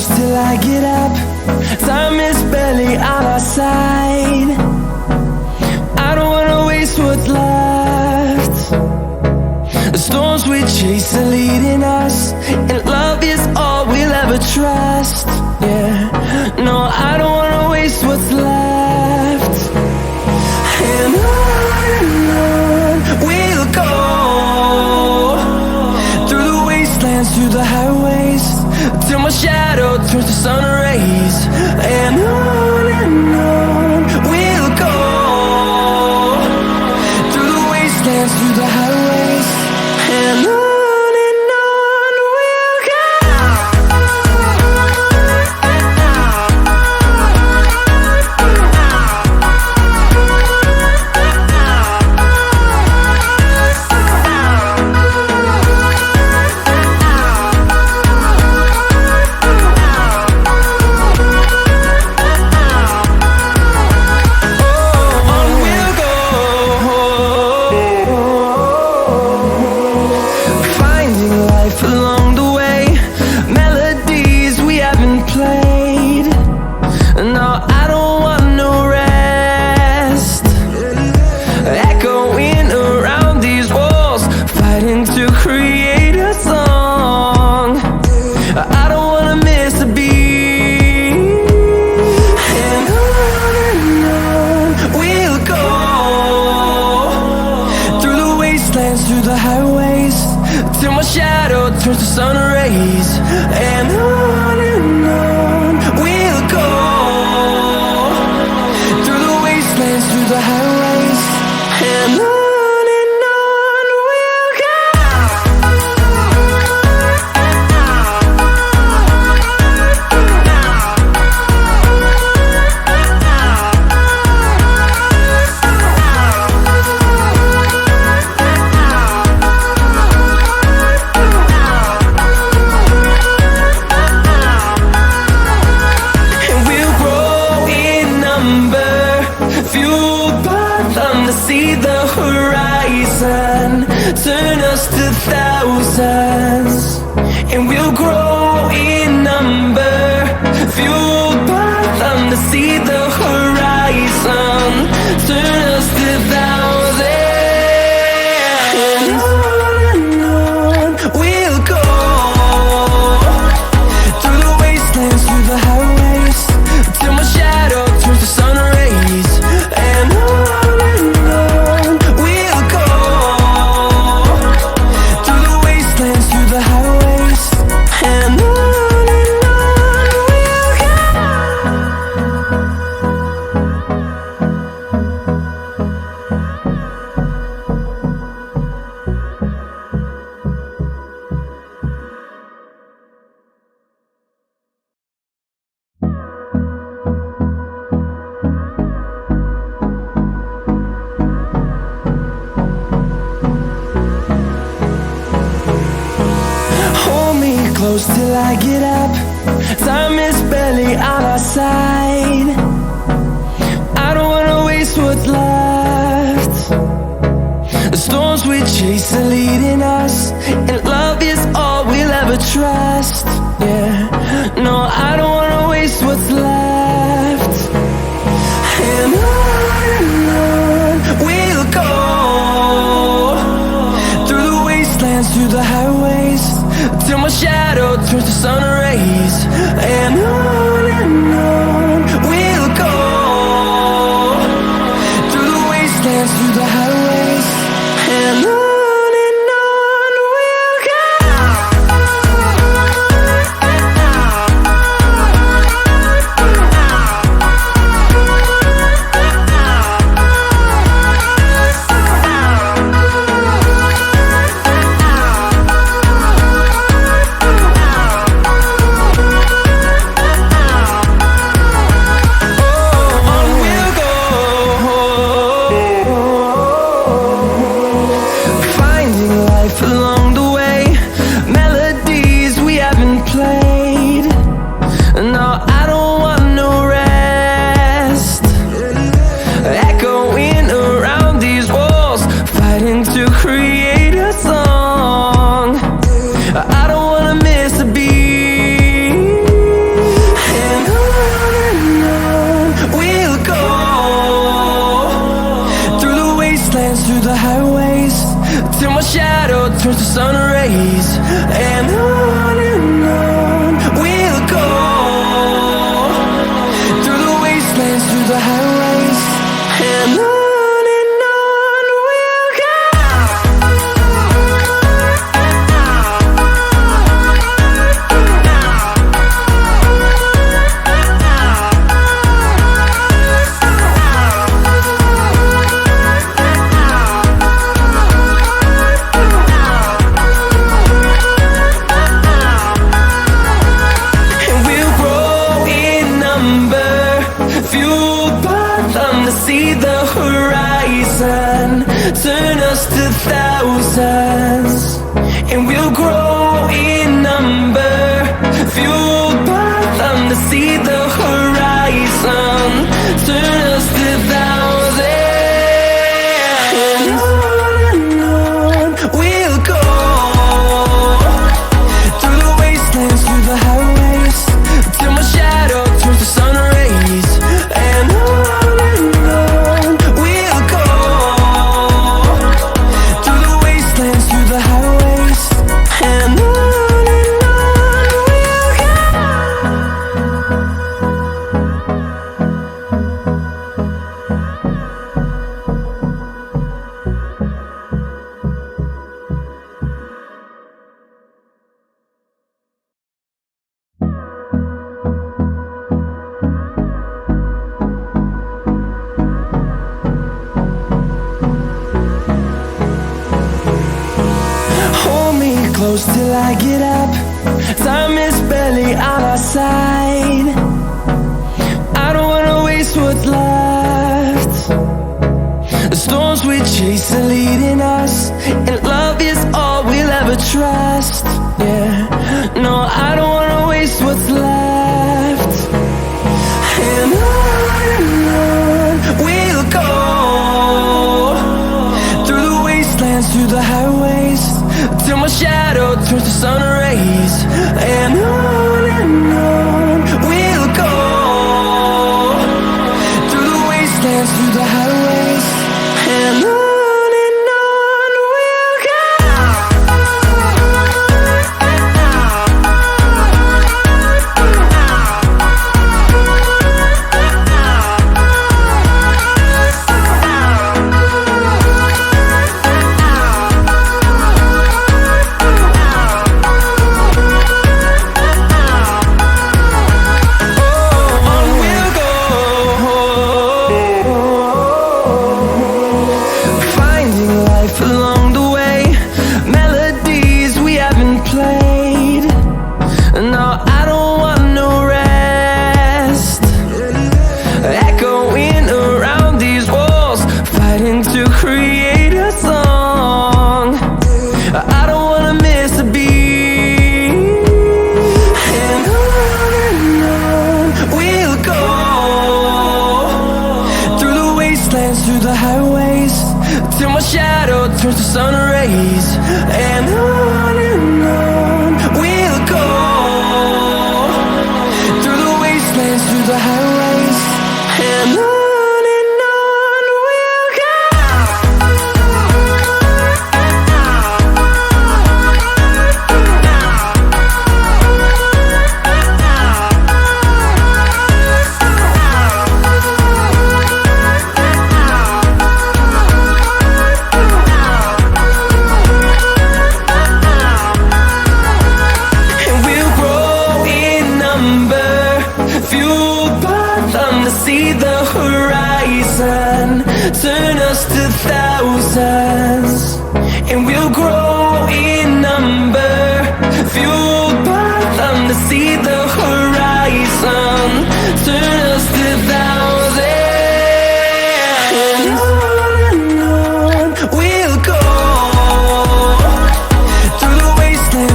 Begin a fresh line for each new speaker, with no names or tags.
close till I get up. Time is barely on our side. I don't wanna waste what's left. The storms we chase are leading us, and love is all we'll ever trust. Yeah, no, I don't wanna waste what's left. And on we'll go, through the wastelands, through the highways, till my shadow turns to sun rays. And on we'll go, through the wastelands, through the highways, and on we'll go. Through the highways, till my shadow turns to sun rays. And on we'll go, through the wastelands, through the highways, and on we'll go. See the horizon, turn us to thousands, and we'll grow in number, fueled by them to see the horizon, turn us to thousands, and on we'll go, through the wastelands, through the highways, till my shadow turns to sun rays. And close till I get up. Time is barely on our side. I don't wanna waste what's left. The storms we chase are leading us, and love is all we'll ever trust. Yeah, no, I don't wanna waste what's left. And on we'll go, through the wastelands, through the highways, till my shadow turns to sun rays. And on we'll go, through the wastelands, through the highways, and on we'll go. and on we'll go, through the wastelands, through the highways, and on we'll go. See the horizon, turn us to thousands, and we'll grow in number, fueled by them to see the horizon, turn us to thousands, and on we'll go, through the wastelands, through the highways, till my shadow turns to sun rays, and on close till I get up. Time is barely on our side. I don't wanna waste what's left. The storms we chase are leading us, and love is all we'll ever trust. Yeah, no, I don't wanna waste what's left. And on we'll go, through the wastelands, through the highways, till my shadow turns to sun rays, and on we'll go, through the wastelands, through the highways, and on we'll go. Along the way, melodies we haven't played. No, I don't want no rest. Echoing around these walls, fighting to create a song. I don't wanna miss a beat. And on we'll go, through the wastelands, through the highways, till my shadow turns to sun rays, and on we'll go, through the wastelands, through the highways, and on we'll go. See the horizon, turn us to thousands, and we'll grow in number, fueled by them to see the